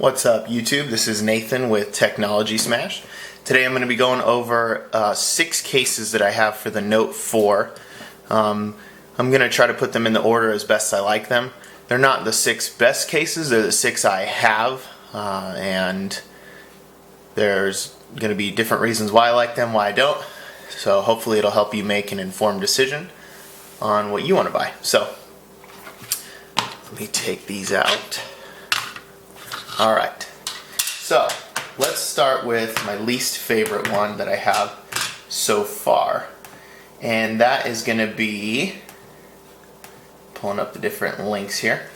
What's up YouTube? This is Nathan with Technology Smash. Today I'm going to be going over 6 cases that I have for the Note 4. I'm going to try to put them in the order as best I like them. They're not the 6 best cases, they're the 6 I have, and there's going to be different reasons why I like them, why I don't. So hopefully it'll help you make an informed decision on what you want to buy. So let me take these out. Alright, so let's start with my least favorite one that I have so far, and that is going to be, pulling up the different links here,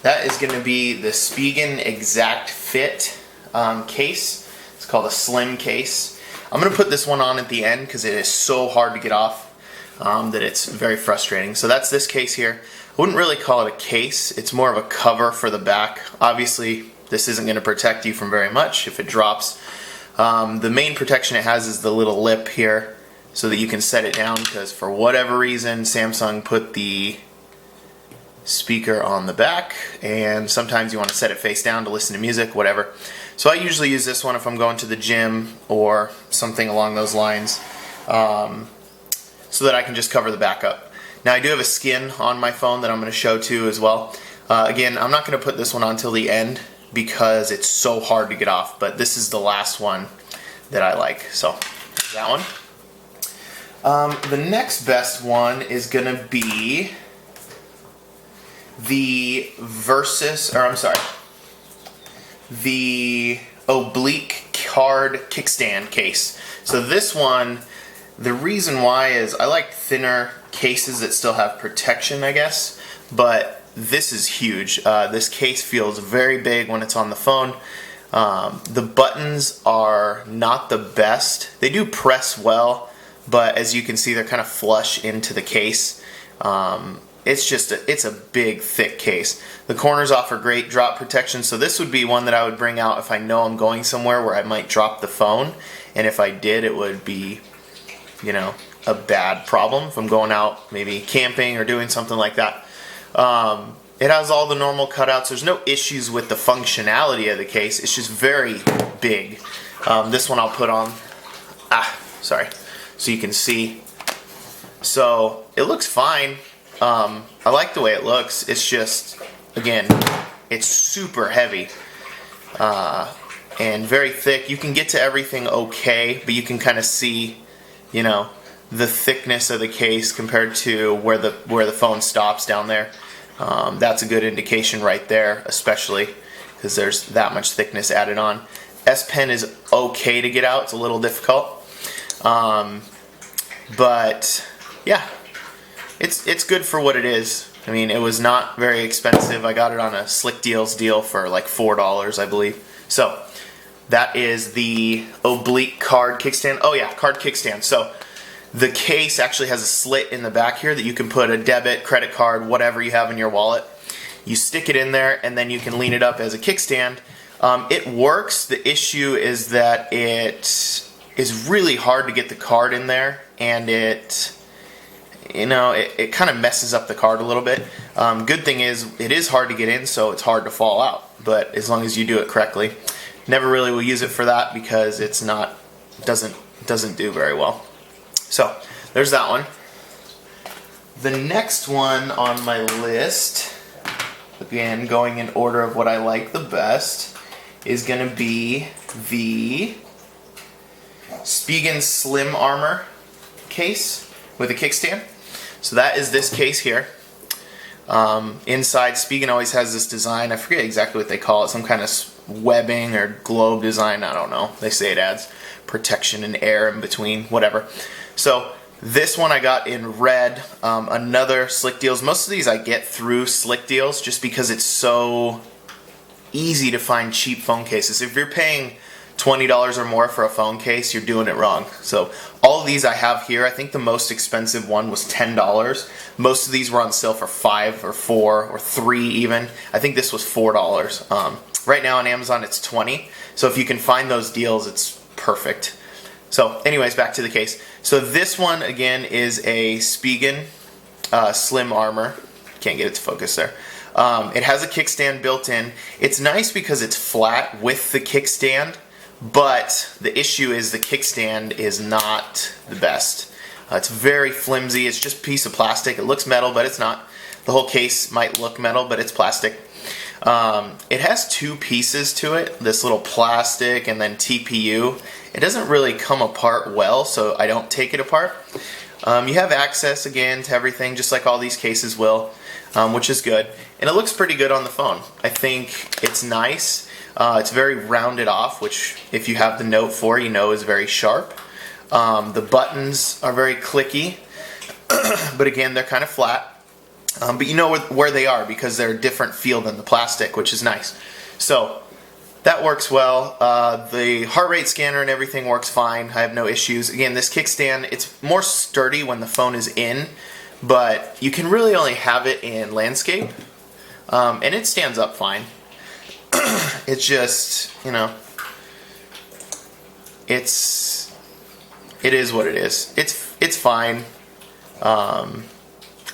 that is going to be the Spigen Exact Fit case. It's called a Sling Case. I'm going to put this one on at the end because it is so hard to get off that it's very frustrating. So that's this case here. I wouldn't really call it a case, it's more of a cover for the back. Obviously this isn't going to protect you from very much if it drops. The main protection it has is the little lip here so that you can set it down, because for whatever reason Samsung put the speaker on the back and sometimes you want to set it face down to listen to music, whatever. So I usually use this one if I'm going to the gym or something along those lines, so that I can just cover the back up. Now I do have a skin on my phone that I'm going to show too as well. Again, I'm not going to put this one on till the end because it's so hard to get off, but this is the last one that I like. So there's that one. The next best one is going to be the the oblique card kickstand case. So this one, the reason why is I like thinner cases that still have protection, I guess, but this is huge. This case feels very big when it's on the phone. The buttons are not the best. They do press well, but as you can see, they're kind of flush into the case. It's a big, thick case. The corners offer great drop protection, so this would be one that I would bring out if I know I'm going somewhere where I might drop the phone, and if I did, it would be, you know, a bad problem if I'm going out maybe camping or doing something like that. It has all the normal cutouts. There's no issues with the functionality of the case. It's just very big. This one I'll put on, so you can see. So it looks fine. I like the way it looks. It's just, again, it's super heavy and very thick. You can get to everything okay, but you can kind of see, you know, the thickness of the case compared to where the phone stops down there. That's a good indication right there, especially because there's that much thickness added on. S Pen is okay to get out. It's a little difficult, but yeah, it's good for what it is. I mean, it was not very expensive. I got it on a Slick Deals deal for like $4, I believe. So that is the oblique card kickstand. Oh yeah, card kickstand. So the case actually has a slit in the back here that you can put a debit, credit card, whatever you have in your wallet. You stick it in there and then you can lean it up as a kickstand. It works. The issue is that it is really hard to get the card in there, and it kind of messes up the card a little bit. Good thing is it is hard to get in, so it's hard to fall out, but as long as you do it correctly. Never really will use it for that because it's not, doesn't do very well. So there's that one. The next one on my list, again going in order of what I like the best, is going to be the Spigen Slim Armour case with a kickstand. So that is this case here. Inside, Spigen always has this design, I forget exactly what they call it, some kind of webbing or globe design, I don't know. They say it adds protection and air in between, whatever. So this one I got in red, another Slick Deals. Most of these I get through Slick Deals just because it's so easy to find cheap phone cases. If you're paying $20 or more for a phone case, you're doing it wrong. So all of these I have here. I think the most expensive one was $10. Most of these were on sale for $5 or $4 or $3 even. I think this was $4. Right now on Amazon it's $20. So if you can find those deals, it's perfect. So anyways, back to the case. So this one again is a Spigen Slim Armour. Can't get it to focus there. It has a kickstand built in. It's nice because it's flat with the kickstand, but the issue is the kickstand is not the best. It's very flimsy. It's just a piece of plastic. It looks metal, but it's not. The whole case might look metal, but it's plastic. It has two pieces to it, this little plastic and then TPU. It doesn't really come apart well, so I don't take it apart. You have access again to everything, just like all these cases will, which is good. And it looks pretty good on the phone. I think it's nice. It's very rounded off, which if you have the Note 4, you know is very sharp. The buttons are very clicky, but again, they're kind of flat. But you know where they are because they're a different feel than the plastic, which is nice. So that works well. The heart rate scanner and everything works fine. I have no issues. Again, this kickstand, it's more sturdy when the phone is in, but you can really only have it in landscape, and it stands up fine. It's just, you know, it is what it is. It's fine.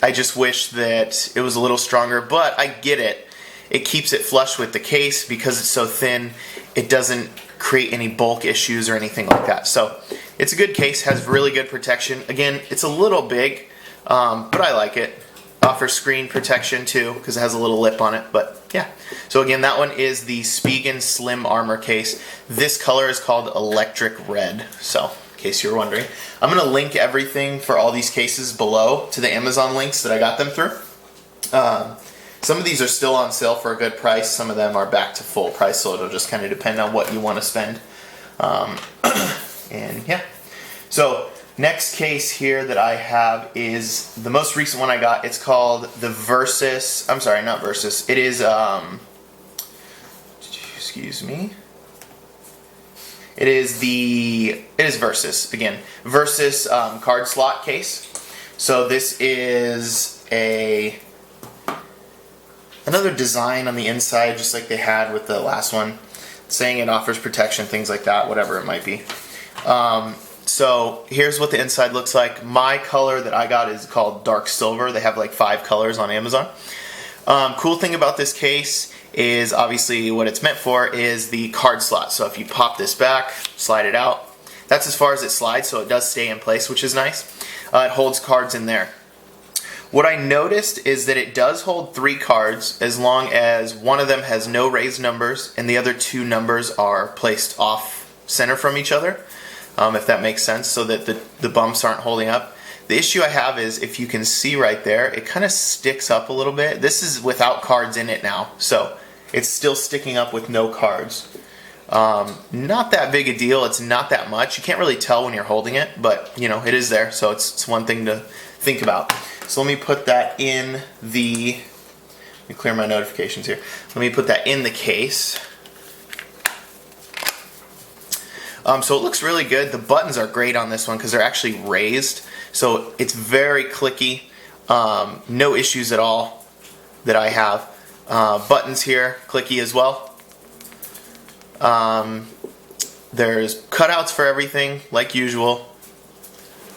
I just wish that it was a little stronger, but I get it. It keeps it flush with the case because it's so thin. It doesn't create any bulk issues or anything like that. So it's a good case, has really good protection. Again, it's a little big, but I like it. Offers screen protection too because it has a little lip on it, but yeah. So again, that one is the Spigen Slim Armour case. This color is called Electric Red, so in case you're wondering. I'm going to link everything for all these cases below to the Amazon links that I got them through. Some of these are still on sale for a good price. Some of them are back to full price, so it'll just kind of depend on what you want to spend. And yeah. So next case here that I have is the most recent one I got. It's called the Versus. I'm sorry, not Versus. It is, excuse me. It is Versus, again. Versus card slot case. So this is another design on the inside, just like they had with the last one, saying it offers protection, things like that, whatever it might be. So here's what the inside looks like. My color that I got is called Dark Silver. They have like 5 colors on Amazon. Cool thing about this case is obviously what it's meant for is the card slot. So if you pop this back, slide it out, that's as far as it slides, so it does stay in place, which is nice. It holds cards in there. What I noticed is that it does hold 3 cards as long as one of them has no raised numbers and the other 2 numbers are placed off center from each other, if that makes sense, so that the bumps aren't holding up. The issue I have is, if you can see right there, it kind of sticks up a little bit. This is without cards in it now, so it's still sticking up with no cards. Not that big a deal. It's not that much. You can't really tell when you're holding it, but you know, it is there, so it's one thing to think about. So let me put that in the, let me clear my notifications here. Let me put that in the case. So it looks really good. The buttons are great on this one because they're actually raised. So it's very clicky. No issues at all that I have. Buttons here, clicky as well. There's cutouts for everything, like usual.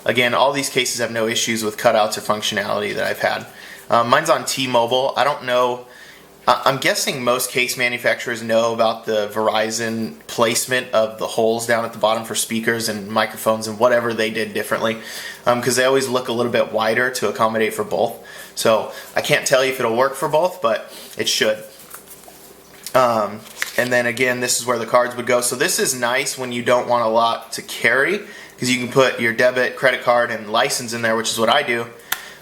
Again, all these cases have no issues with cutouts or functionality that I've had. Mine's on T-Mobile. I don't know. I'm guessing most case manufacturers know about the Verizon placement of the holes down at the bottom for speakers and microphones and whatever they did differently, because they always look a little bit wider to accommodate for both. So I can't tell you if it'll work for both, but it should. And then again, this is where the cards would go. So this is nice when you don't want a lot to carry, because you can put your debit, credit card, and license in there, which is what I do,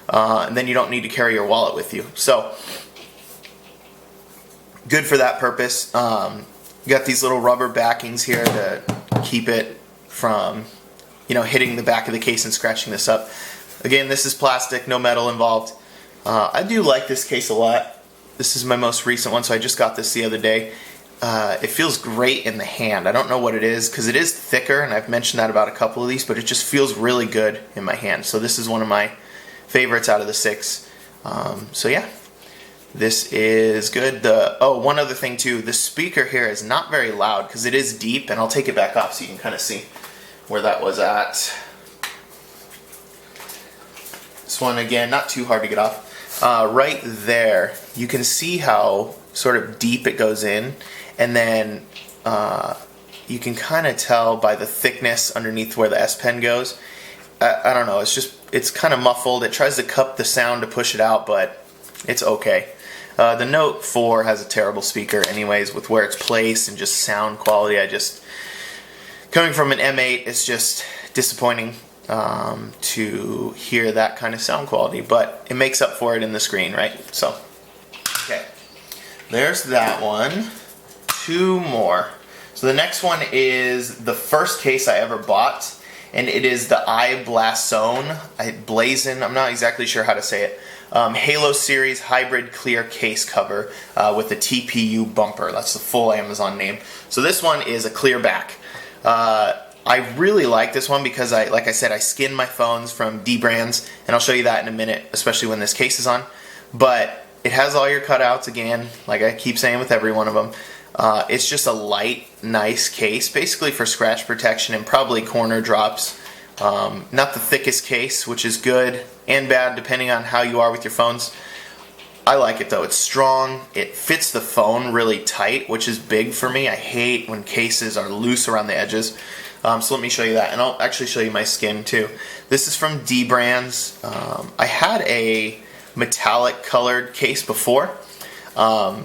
and then you don't need to carry your wallet with you. So good for that purpose. You got these little rubber backings here to keep it from, you know, hitting the back of the case and scratching this up. Again, this is plastic, no metal involved. I do like this case a lot. This is my most recent one, so I just got this the other day. It feels great in the hand. I don't know what it is, because it is thicker, and I've mentioned that about a couple of these, but it just feels really good in my hand. So this is one of my favorites out of the 6. So yeah, this is good. Oh, one other thing too, the speaker here is not very loud because it is deep, and I'll take it back off so you can kind of see where that was at. This one, again, not too hard to get off. right there, you can see how sort of deep it goes in, and then you can kind of tell by the thickness underneath where the S Pen goes. I don't know, it's kind of muffled. It tries to cup the sound to push it out, but it's okay. The Note 4 has a terrible speaker anyways, with where it's placed and just sound quality. Coming from an M8, it's just disappointing to hear that kind of sound quality, but it makes up for it in the screen, right? So, okay, there's that one. Two more. So the next one is the first case I ever bought, and it is the i-blason Zone, I'm not exactly sure how to say it, Halo Series Hybrid Clear Case Cover with the TPU bumper. That's the full Amazon name. So this one is a clear back. I really like this one because, like I said, I skin my phones from D brands, and I'll show you that in a minute, especially when this case is on. But it has all your cutouts again, like I keep saying with every one of them. It's just a light, nice case, basically for scratch protection and probably corner drops. Not the thickest case, which is good and bad depending on how you are with your phones. I like it though. It's strong. It fits the phone really tight, which is big for me. I hate when cases are loose around the edges. So let me show you that, and I'll actually show you my skin too. This is from D brands. I had a metallic colored case before, or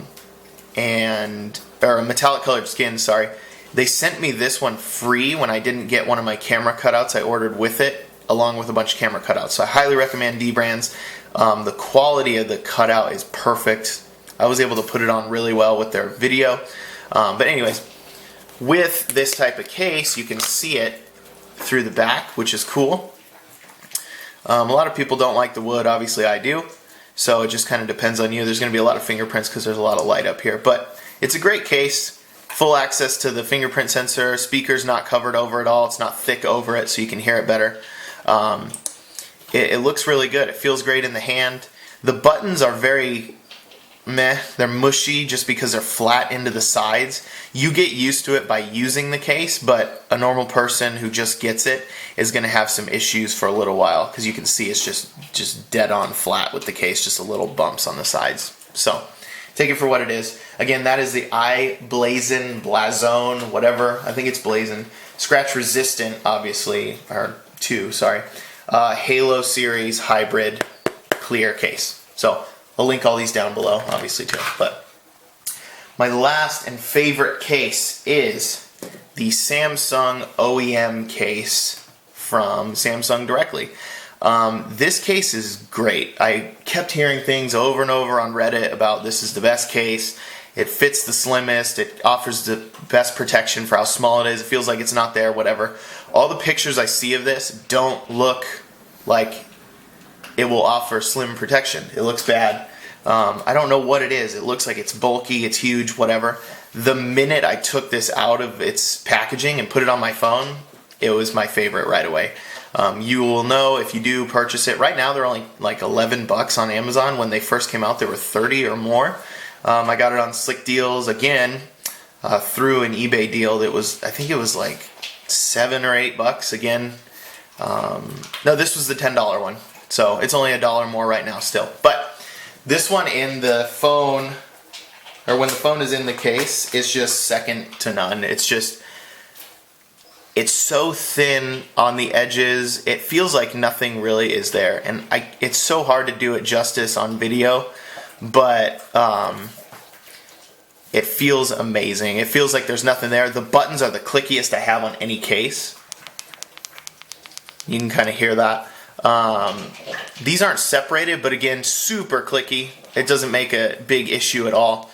a metallic colored skin, sorry. They sent me this one free when I didn't get one of my camera cutouts I ordered with it, along with a bunch of camera cutouts. So I highly recommend D brands. The quality of the cutout is perfect. I was able to put it on really well with their video. But anyways, with this type of case, you can see it through the back, which is cool. A lot of people don't like the wood, obviously I do. So it just kind of depends on you. There's going to be a lot of fingerprints because there's a lot of light up here. But it's a great case. Full access to the fingerprint sensor. Speaker's not covered over it all. It's not thick over it, so you can hear it better. It looks really good. It feels great in the hand. The buttons are very meh. They're mushy just because they're flat into the sides. You get used to it by using the case, but a normal person who just gets it is going to have some issues for a little while because you can see it's just dead on flat with the case, just a little bumps on the sides. So take it for what it is. Again, that is the i-blason, whatever. I think it's blazon. Scratch resistant, obviously, or sorry. Halo Series Hybrid Clear Case. So I'll link all these down below, obviously, too. But my last and favorite case is the Samsung OEM case from Samsung directly. This case is great. I kept hearing things over and over on Reddit about this is the best case. It fits the slimmest. It offers the best protection for how small it is. It feels like it's not there, whatever. All the pictures I see of this don't look like it will offer slim protection. It looks bad. I don't know what it is. It looks like it's bulky, it's huge, whatever. The minute I took this out of its packaging and put it on my phone, it was my favorite right away. You will know if you do purchase it. Right now they're only like $11 on Amazon. When they first came out they were 30 or more. I got it on Slick Deals again through an eBay deal that was, I think it was like $7 or $8 again. No, this was the $10 one. So it's only $1 more right now still. But this one in the phone, or when the phone is in the case, is just second to none. It's so thin on the edges. It feels like nothing really is there. And it's so hard to do it justice on video, but it feels amazing. It feels like there's nothing there. The buttons are the clickiest I have on any case. You can kind of hear that. These aren't separated, but again, super clicky. It doesn't make a big issue at all.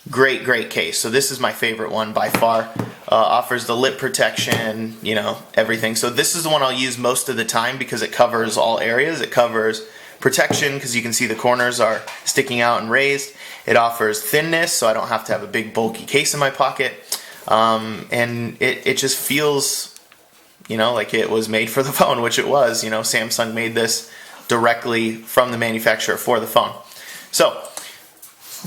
Great case. So this is my favorite one by far. Offers the lip protection, you know, everything. So this is the one I'll use most of the time because it covers all areas. It covers protection because you can see the corners are sticking out and raised. It offers thinness, so I don't have to have a big bulky case in my pocket. And it just feels, you know, like it was made for the phone, which it was. You know, Samsung made this directly from the manufacturer for the phone. So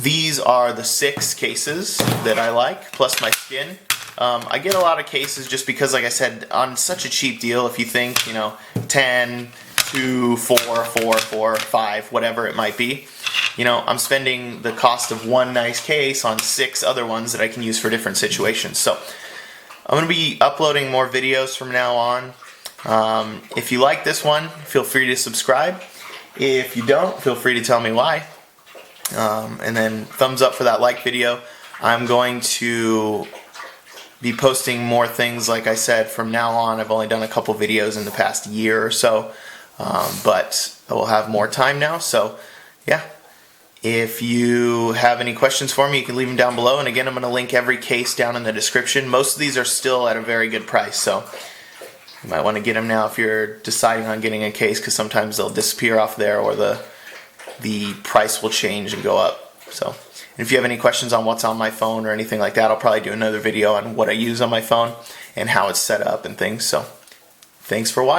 these are the 6 cases that I like, plus my skin. I get a lot of cases just because, like I said, on such a cheap deal, if you think, you know, 10, 2, 4, 4, 4, 5, whatever it might be. You know, I'm spending the cost of one nice case on 6 other ones that I can use for different situations. So I'm going to be uploading more videos from now on. If you like this one, feel free to subscribe. If you don't, feel free to tell me why. And then thumbs up for that like video. I'm going to be posting more things, like I said, from now on. I've only done a couple videos in the past year or so, but I will have more time now. So yeah, if you have any questions for me, you can leave them down below. And again, I'm going to link every case down in the description. Most of these are still at a very good price, so you might want to get them now if you're deciding on getting a case, because sometimes they'll disappear off there, or the price will change and go up. So, and if you have any questions on what's on my phone or anything like that, I'll probably do another video on what I use on my phone and how it's set up and things. So thanks for watching.